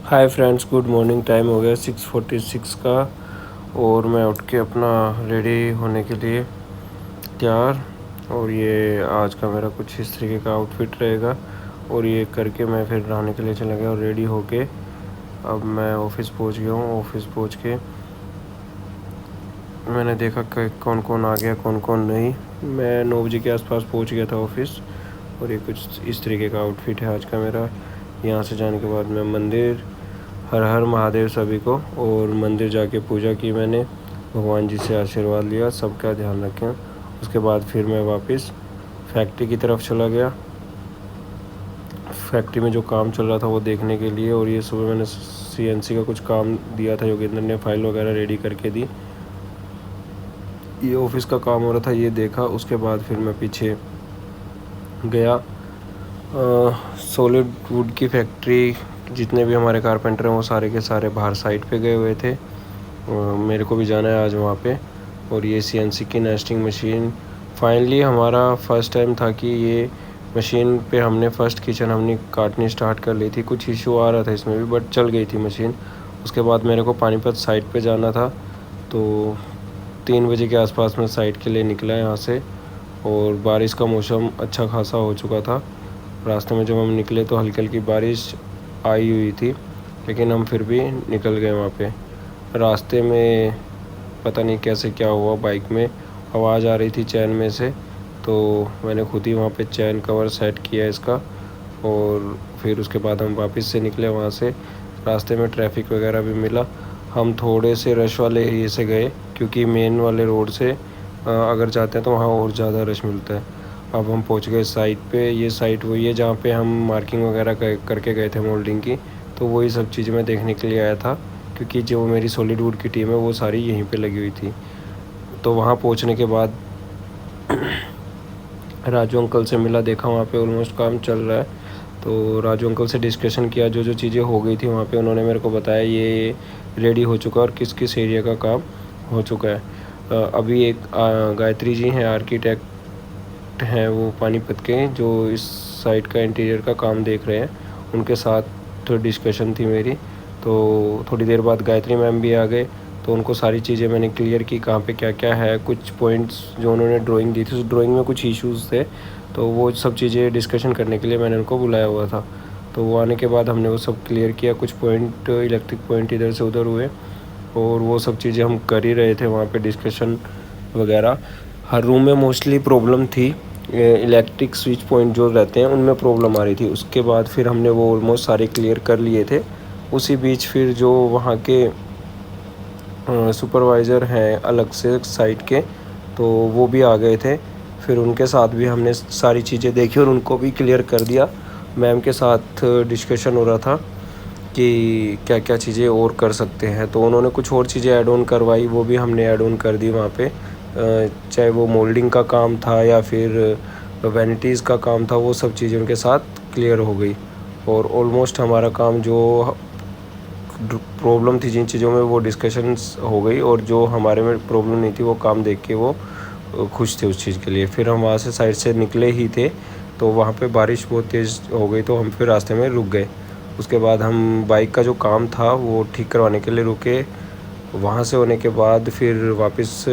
Hi friends, good morning. Time हो गया 6:46 का और मैं उठ के अपना रेडी होने के लिए तैयार। और ये आज का मेरा कुछ इस तरीके का आउटफिट रहेगा और ये करके मैं फिर नहाने के लिए चला गया और रेडी होके अब मैं ऑफिस पहुंच गया हूँ। ऑफिस पहुंच के मैंने देखा कि कौन कौन आ गया कौन कौन नहीं। मैं 9 बजे के आसपास पहुंच गया था ऑफिस और ये कुछ इस तरीके का आउटफिट है आज का मेरा। यहाँ से जाने के बाद मैं मंदिर, हर हर महादेव सभी को, और मंदिर जाके पूजा की मैंने, भगवान जी से आशीर्वाद लिया, सबका ध्यान रखें। उसके बाद फिर मैं वापस फैक्ट्री की तरफ चला गया, फैक्ट्री में जो काम चल रहा था वो देखने के लिए। और ये सुबह मैंने सीएनसी का कुछ काम दिया था, योगेंद्र ने फाइल वगैरह रेडी करके दी। ये ऑफिस का काम हो रहा था, ये देखा। उसके बाद फिर मैं पीछे गया, सॉलिड वुड की फैक्ट्री, जितने भी हमारे कारपेंटर हैं वो सारे के सारे बाहर साइड पे गए हुए थे। मेरे को भी जाना है आज वहाँ पे। और ये सीएनसी की नेस्टिंग मशीन, फाइनली हमारा फर्स्ट टाइम था कि ये मशीन पे हमने फ़र्स्ट किचन हमने काटनी स्टार्ट कर ली थी। कुछ इशू आ रहा था इसमें भी, बट चल गई थी मशीन। उसके बाद मेरे को पानीपत साइट पे जाना था, तो 3 बजे के आसपास मैं साइट के लिए निकला यहाँ से। और बारिश का मौसम अच्छा खासा हो चुका था। रास्ते में जब हम निकले तो हल्की हल्की बारिश आई हुई थी, लेकिन हम फिर भी निकल गए वहाँ पे। रास्ते में पता नहीं कैसे क्या हुआ, बाइक में आवाज़ आ रही थी चैन में से, तो मैंने खुद ही वहाँ पे चैन कवर सेट किया इसका। और फिर उसके बाद हम वापस से निकले वहाँ से। रास्ते में ट्रैफिक वगैरह भी मिला। हम थोड़े से रश वाले एरिए से गए, क्योंकि मेन वाले रोड से अगर जाते हैं तो वहाँ और ज़्यादा रश मिलता है। अब हम पहुंच गए साइट पे। ये साइट वही है जहाँ पे हम मार्किंग वगैरह करके गए थे मोल्डिंग की, तो वही सब चीज़ें मैं देखने के लिए आया था, क्योंकि जो मेरी सॉलिड वुड की टीम है वो सारी यहीं पे लगी हुई थी। तो वहाँ पहुँचने के बाद राजू अंकल से मिला, देखा वहाँ पे ऑलमोस्ट काम चल रहा है। तो राजू अंकल से डिस्कशन किया, जो जो चीज़ें हो गई थी वहाँ पे उन्होंने मेरे को बताया ये रेडी हो चुका है और किस किस एरिया का काम हो चुका है। अभी एक गायत्री जी हैं, आर्किटेक्ट हैं वो पानीपत के, जो इस साइट का इंटीरियर का काम देख रहे हैं। उनके साथ थोड़ी डिस्कशन थी मेरी। तो थोड़ी देर बाद गायत्री मैम भी आ गए, तो उनको सारी चीज़ें मैंने क्लियर की, कहाँ पे क्या क्या है। कुछ पॉइंट्स जो उन्होंने ड्राइंग दी थी, उस ड्राइंग में कुछ इश्यूज़ थे, तो वो सब चीज़ें डिस्कशन करने के लिए मैंने उनको बुलाया हुआ था। तो वो आने के बाद हमने वो सब क्लियर किया। कुछ पॉइंट, इलेक्ट्रिक पॉइंट इधर से उधर हुए, और वो सब चीज़ें हम कर ही रहे थे वहाँ पे डिस्कशन वगैरह। हर रूम में मोस्टली प्रॉब्लम थी, इलेक्ट्रिक स्विच पॉइंट जो रहते हैं उनमें प्रॉब्लम आ रही थी। उसके बाद फिर हमने वो ऑलमोस्ट सारे क्लियर कर लिए थे। उसी बीच फिर जो वहाँ के सुपरवाइज़र हैं अलग से साइट के, तो वो भी आ गए थे। फिर उनके साथ भी हमने सारी चीज़ें देखी और उनको भी क्लियर कर दिया। मैम के साथ डिस्कशन हो रहा था कि क्या क्या चीज़ें और कर सकते हैं, तो उन्होंने कुछ और चीज़ें ऐड ऑन करवाई, वो भी हमने ऐड ऑन कर दी वहाँ पे। चाहे वो मोल्डिंग का काम था या फिर वैनिटीज़ का काम था, वो सब चीज़ें उनके साथ क्लियर हो गई। और ऑलमोस्ट हमारा काम जो प्रॉब्लम थी जिन चीज़ों में, वो डिस्कशंस हो गई, और जो हमारे में प्रॉब्लम नहीं थी वो काम देख के वो खुश थे उस चीज़ के लिए। फिर हम वहाँ से साइड से निकले ही थे, तो वहाँ पे बारिश बहुत तेज़ हो गई, तो हम फिर रास्ते में रुक गए। उसके बाद हम बाइक का जो काम था वो ठीक करवाने के लिए रुके। वहाँ से होने के बाद फिर वापस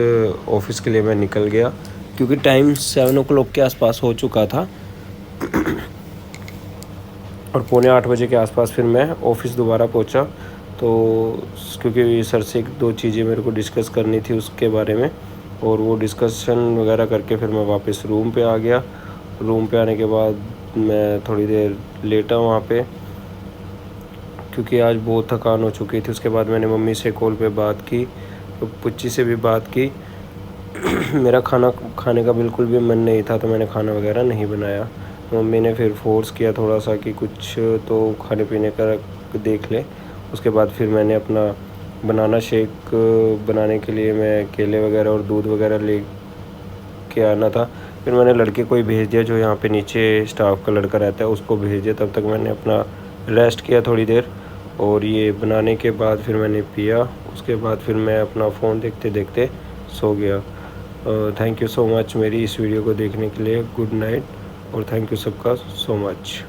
ऑफिस के लिए मैं निकल गया, क्योंकि टाइम 7 o'clock के आसपास हो चुका था। और 7:45 बजे के आसपास फिर मैं ऑफिस दोबारा पहुँचा। तो क्योंकि सर से 1-2 चीज़ें मेरे को डिस्कस करनी थी उसके बारे में, और वो डिस्कशन वगैरह करके फिर मैं वापस रूम पे आ गया। रूम पे आने के बाद मैं थोड़ी देर लेटा वहाँ पे, क्योंकि आज बहुत थकान हो चुकी थी। उसके बाद मैंने मम्मी से कॉल पे बात की, तो पुच्ची से भी बात की। मेरा खाना खाने का बिल्कुल भी मन नहीं था, तो मैंने खाना वगैरह नहीं बनाया। मम्मी ने फिर फोर्स किया थोड़ा सा कि कुछ तो खाने पीने का देख ले। उसके बाद फिर मैंने अपना बनाना शेक बनाने के लिए मैं केले वगैरह और दूध वगैरह ले के आना था। फिर मैंने लड़के को ही भेज दिया, जो यहाँ पे नीचे स्टाफ का लड़का रहता है, उसको भेज दिया। तब तक मैंने अपना रेस्ट किया थोड़ी देर, और ये बनाने के बाद फिर मैंने पिया। उसके बाद फिर मैं अपना फ़ोन देखते देखते सो गया। थैंक यू सो मच मेरी इस वीडियो को देखने के लिए। गुड नाइट, और थैंक यू सबका सो मच।